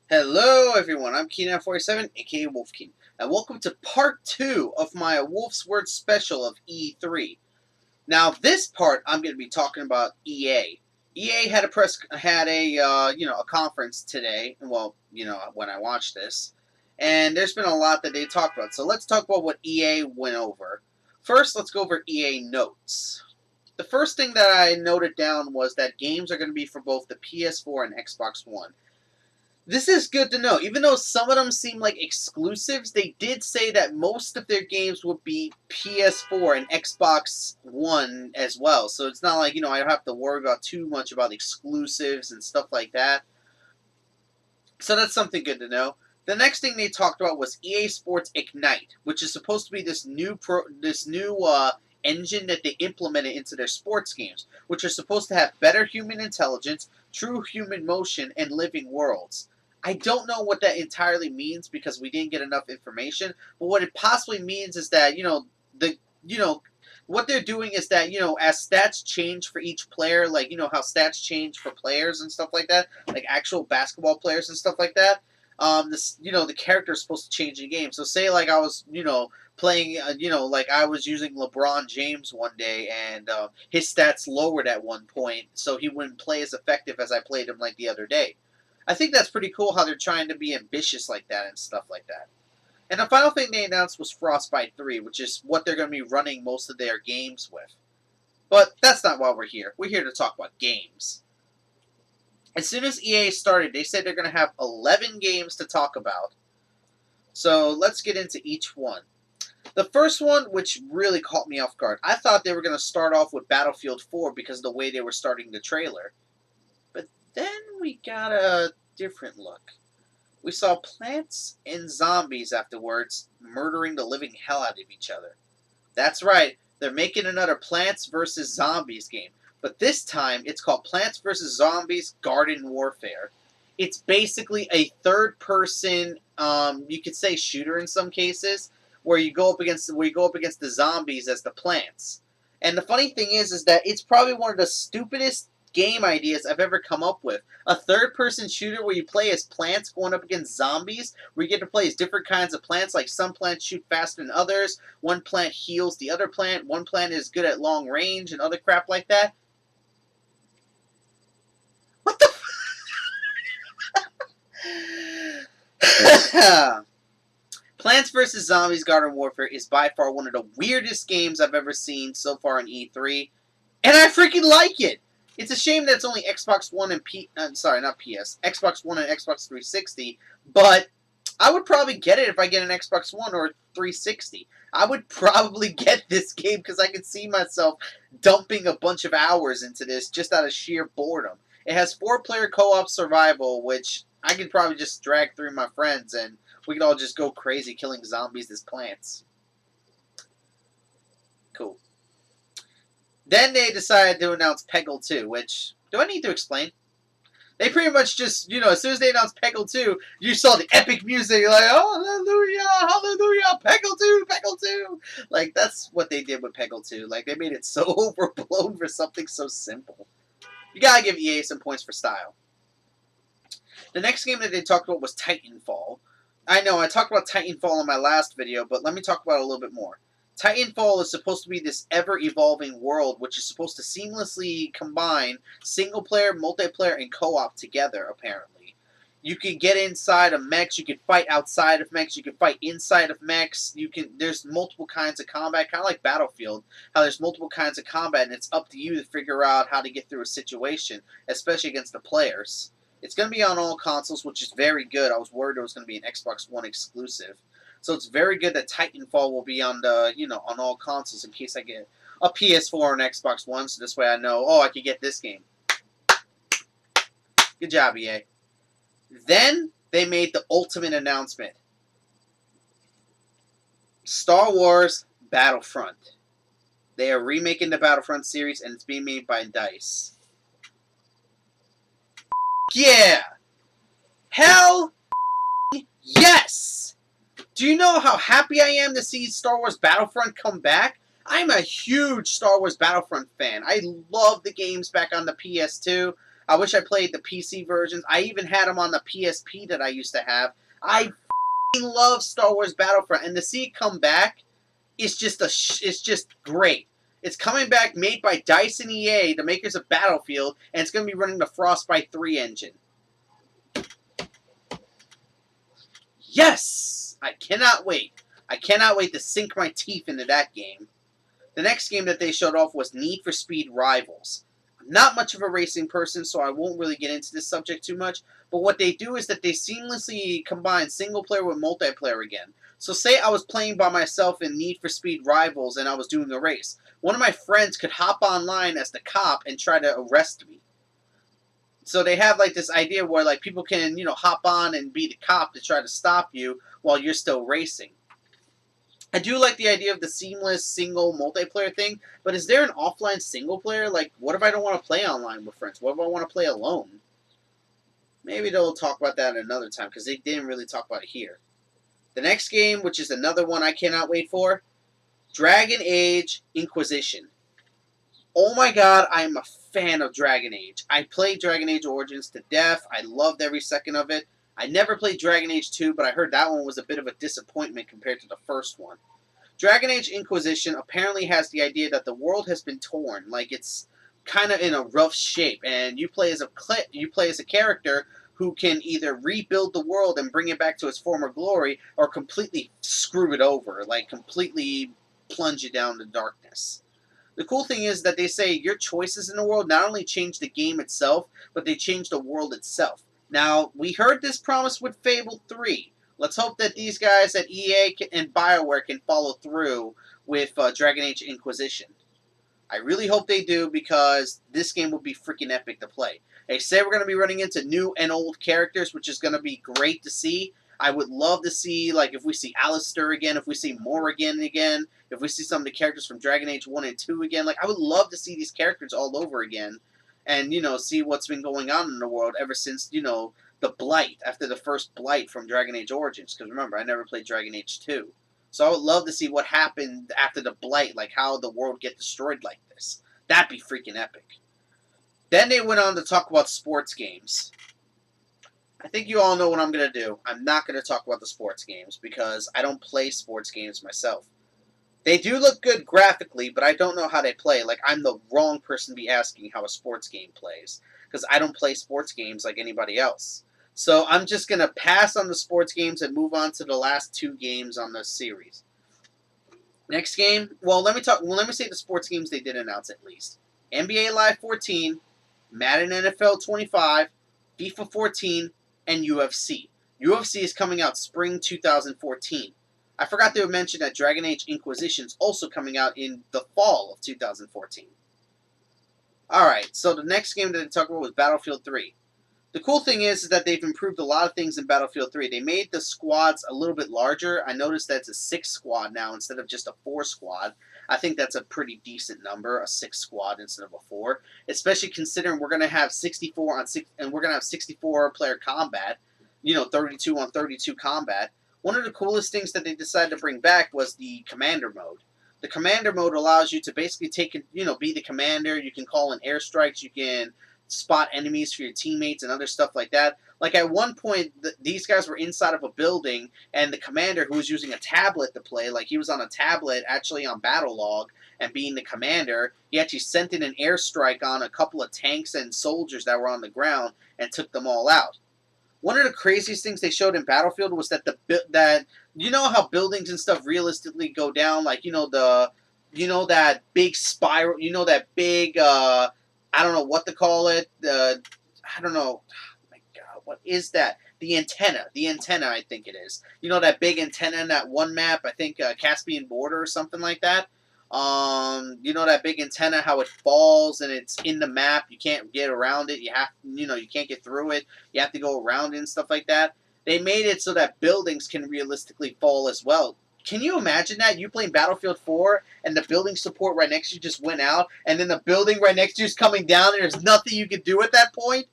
Hello everyone, I'm Keen47, aka Wolfkeen, and welcome to part 2 of my Wolf's Word special of E3. Now this part I'm going to be talking about EA. EA had a conference today, well, when I watched this, and there's been a lot that they talked about. So let's talk about what EA went over. First, let's go over EA notes. The first thing that I noted down was that games are going to be for both the PS4 and Xbox One. This is good to know. Even though some of them seem like exclusives, they did say that most of their games would be PS4 and Xbox One as well. So it's not like, I don't have to worry about too much about exclusives and stuff like that. So that's something good to know. The next thing they talked about was EA Sports Ignite, which is supposed to be this new engine that they implemented into their sports games, which are supposed to have better human intelligence, true human motion, and living worlds. I don't know what that entirely means because we didn't get enough information, but what it possibly means is that, what they're doing is that, as stats change for each player, like, how stats change for players and stuff like that, like actual basketball players and stuff like that, the character is supposed to change in the game. So say, like, I was, playing, like I was using LeBron James one day, and his stats lowered at one point, so he wouldn't play as effective as I played him, like, the other day. I think that's pretty cool how they're trying to be ambitious like that and stuff like that. And the final thing they announced was Frostbite 3, which is what they're going to be running most of their games with. But that's not why we're here. We're here to talk about games. As soon as EA started, they said they're going to have 11 games to talk about. So let's get into each one. The first one, which really caught me off guard, I thought they were going to start off with Battlefield 4 because of the way they were starting the trailer. But then we got a different look. We saw plants and zombies afterwards murdering the living hell out of each other. That's right, they're making another Plants vs. Zombies game. But this time, it's called Plants vs. Zombies Garden Warfare. It's basically a third-person, you could say shooter in some cases, where you go up against the zombies as the plants. And the funny thing is that it's probably one of the stupidest game ideas I've ever come up with. A third-person shooter where you play as plants going up against zombies, where you get to play as different kinds of plants, like some plants shoot faster than others, one plant heals the other plant, one plant is good at long range, and other crap like that. What the Plants vs. Zombies Garden Warfare is by far one of the weirdest games I've ever seen so far in E3, and I freaking like it! It's a shame that it's only Xbox One and Xbox One and Xbox 360, but I would probably get it if I get an Xbox One or 360. I would probably get this game because I could see myself dumping a bunch of hours into this just out of sheer boredom. It has 4-player co-op survival, which I could probably just drag through my friends and we could all just go crazy killing zombies as plants. Cool. Then they decided to announce Peggle 2, which, do I need to explain? They pretty much just, as soon as they announced Peggle 2, you saw the epic music, like, hallelujah, hallelujah, Peggle 2, Peggle 2. Like, that's what they did with Peggle 2. Like, they made it so overblown for something so simple. You gotta give EA some points for style. The next game that they talked about was Titanfall. I know, I talked about Titanfall in my last video, but let me talk about it a little bit more. Titanfall is supposed to be this ever-evolving world which is supposed to seamlessly combine single-player, multiplayer, and co-op together, apparently. You can get inside of mechs, you can fight outside of mechs, you can fight inside of mechs, there's multiple kinds of combat, kind of like Battlefield, how there's multiple kinds of combat, and it's up to you to figure out how to get through a situation, especially against the players. It's going to be on all consoles, which is very good. I was worried it was going to be an Xbox One exclusive. So it's very good that Titanfall will be on the, on all consoles in case I get a PS4 and Xbox One. So this way I know, I could get this game. Good job, EA. Then they made the ultimate announcement. Star Wars Battlefront. They are remaking the Battlefront series and it's being made by DICE. Yeah! Hell yes! Do you know how happy I am to see Star Wars Battlefront come back? I'm a huge Star Wars Battlefront fan. I love the games back on the PS2. I wish I played the PC versions. I even had them on the PSP that I used to have. I love Star Wars Battlefront, and to see it come back is just it's just great. It's coming back, made by DICE and EA, the makers of Battlefield, and it's going to be running the Frostbite 3 engine. Yes! I cannot wait. I cannot wait to sink my teeth into that game. The next game that they showed off was Need for Speed Rivals. I'm not much of a racing person, so I won't really get into this subject too much, but what they do is that they seamlessly combine single player with multiplayer again. So say I was playing by myself in Need for Speed Rivals and I was doing a race. One of my friends could hop online as the cop and try to arrest me. So they have like this idea where like people can, hop on and be the cop to try to stop you while you're still racing. I do like the idea of the seamless single multiplayer thing, but is there an offline single player? Like, what if I don't want to play online with friends? What if I want to play alone? Maybe they'll talk about that another time, because they didn't really talk about it here. The next game, which is another one I cannot wait for, Dragon Age Inquisition. Oh my god, I am a fan of Dragon Age. I played Dragon Age Origins to death. I loved every second of it. I never played Dragon Age 2, but I heard that one was a bit of a disappointment compared to the first one. Dragon Age Inquisition apparently has the idea that the world has been torn, like it's kind of in a rough shape, and you play as a character who can either rebuild the world and bring it back to its former glory, or completely screw it over, like completely plunge it down to darkness. The cool thing is that they say your choices in the world not only change the game itself, but they change the world itself. Now, we heard this promise with Fable 3. Let's hope that these guys at EA and BioWare can follow through with Dragon Age Inquisition. I really hope they do, because this game will be freaking epic to play. They say we're going to be running into new and old characters, which is going to be great to see. I would love to see, like, if we see Alistair again, if we see Morrigan again, if we see some of the characters from Dragon Age 1 and 2 again. Like, I would love to see these characters all over again and, see what's been going on in the world ever since, the Blight, after the first Blight from Dragon Age Origins. Because remember, I never played Dragon Age 2. So I would love to see what happened after the Blight, like how the world get destroyed like this. That'd be freaking epic. Then they went on to talk about sports games. I think you all know what I'm going to do. I'm not going to talk about the sports games because I don't play sports games myself. They do look good graphically, but I don't know how they play. Like, I'm the wrong person to be asking how a sports game plays, because I don't play sports games like anybody else. So I'm just going to pass on the sports games and move on to the last two games on this series. Next game, let me say the sports games they did announce at least. NBA Live 14, Madden NFL 25, FIFA 14, and UFC. UFC is coming out spring 2014. I forgot to mention that Dragon Age Inquisition is also coming out in the fall of 2014. Alright, so the next game that they talked about was Battlefield 3. The cool thing is that they've improved a lot of things in Battlefield 3. They made the squads a little bit larger. I noticed that it's a 6 squad now instead of just a 4 squad. I think that's a pretty decent number, a 6 squad instead of a 4. Especially considering we're going to have 64 on 6, and we're going to have 64 player combat. 32 on 32 combat. One of the coolest things that they decided to bring back was the commander mode. The commander mode allows you to basically be the commander. You can call in airstrikes. You can spot enemies for your teammates and other stuff like that. Like at one point, these guys were inside of a building, and the commander, who was using a tablet to play, like he was on a tablet actually on battle log, and being the commander, he actually sent in an airstrike on a couple of tanks and soldiers that were on the ground and took them all out. One of the craziest things they showed in Battlefield was that how buildings and stuff realistically go down, like that big spiral, that big I don't know what to call it. I don't know. Oh my God, what is that? The antenna. The antenna, I think it is. That big antenna in that one map. I think Caspian Border or something like that. That big antenna, how it falls and it's in the map. You can't get around it. You can't get through it. You have to go around it and stuff like that. They made it so that buildings can realistically fall as well. Can you imagine that? You playing Battlefield 4 and the building support right next to you just went out, and then the building right next to you is coming down and there's nothing you can do at that point?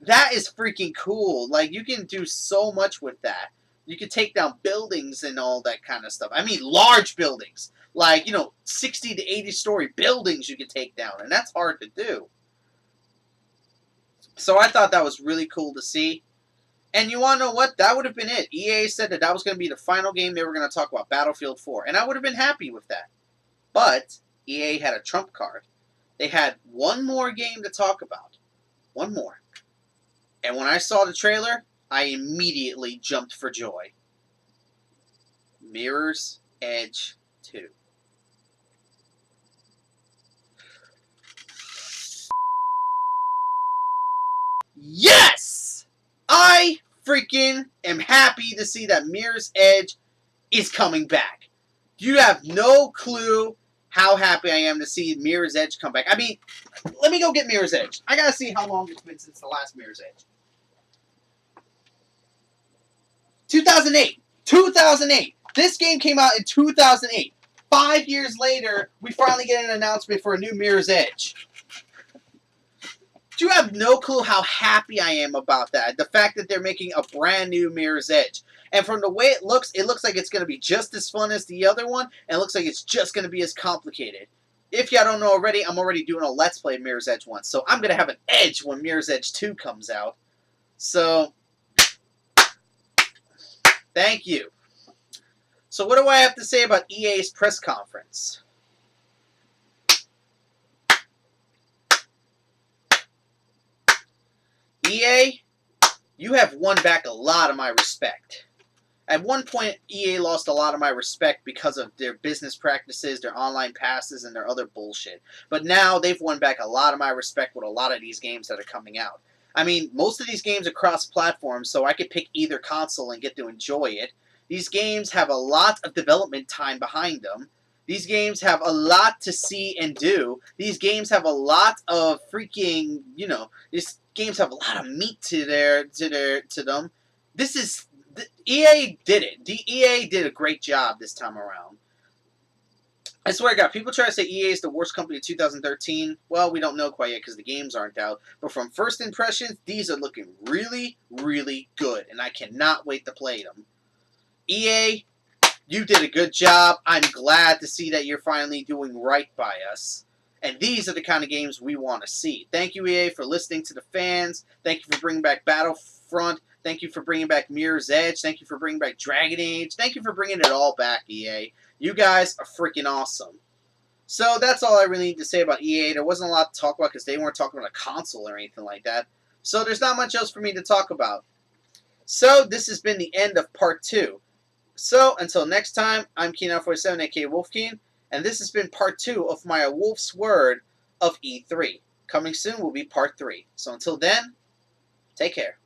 That is freaking cool. Like, you can do so much with that. You can take down buildings and all that kind of stuff. I mean, large buildings. Like, 60 to 80 story buildings you can take down, and that's hard to do. So I thought that was really cool to see. And you want to know what? That would have been it. EA said that was going to be the final game they were going to talk about, Battlefield 4. And I would have been happy with that. But EA had a trump card. They had one more game to talk about. One more. And when I saw the trailer, I immediately jumped for joy. Mirror's Edge 2. Yes! I freaking am happy to see that Mirror's Edge is coming back. You have no clue how happy I am to see Mirror's Edge come back. I mean, let me go get Mirror's Edge. I gotta see how long it's been since the last Mirror's Edge. 2008. 2008. This game came out in 2008. 5 years later, we finally get an announcement for a new Mirror's Edge. You have no clue how happy I am about that. The fact that they're making a brand new Mirror's Edge. And from the way it looks like it's going to be just as fun as the other one, and it looks like it's just going to be as complicated. If y'all don't know already, I'm already doing a Let's Play Mirror's Edge 1, so I'm going to have an edge when Mirror's Edge 2 comes out. So, thank you. So what do I have to say about EA's press conference? EA, you have won back a lot of my respect. At one point, EA lost a lot of my respect because of their business practices, their online passes, and their other bullshit. But now, they've won back a lot of my respect with a lot of these games that are coming out. I mean, most of these games are cross-platform, so I could pick either console and get to enjoy it. These games have a lot of development time behind them. These games have a lot to see and do. These games have a lot of freaking, these games have a lot of meat to them. EA did it. The EA did a great job this time around. I swear to God, people try to say EA is the worst company of 2013. Well, we don't know quite yet because the games aren't out. But from first impressions, these are looking really, really good. And I cannot wait to play them. EA, you did a good job. I'm glad to see that you're finally doing right by us. And these are the kind of games we want to see. Thank you, EA, for listening to the fans. Thank you for bringing back Battlefront. Thank you for bringing back Mirror's Edge. Thank you for bringing back Dragon Age. Thank you for bringing it all back, EA. You guys are freaking awesome. So that's all I really need to say about EA. There wasn't a lot to talk about because they weren't talking about a console or anything like that. So there's not much else for me to talk about. So this has been the end of part 2. So until next time, I'm Keen47, aka Wolfkeen. And this has been part 2 of my Wolf's Word of E3. Coming soon will be part 3. So until then, take care.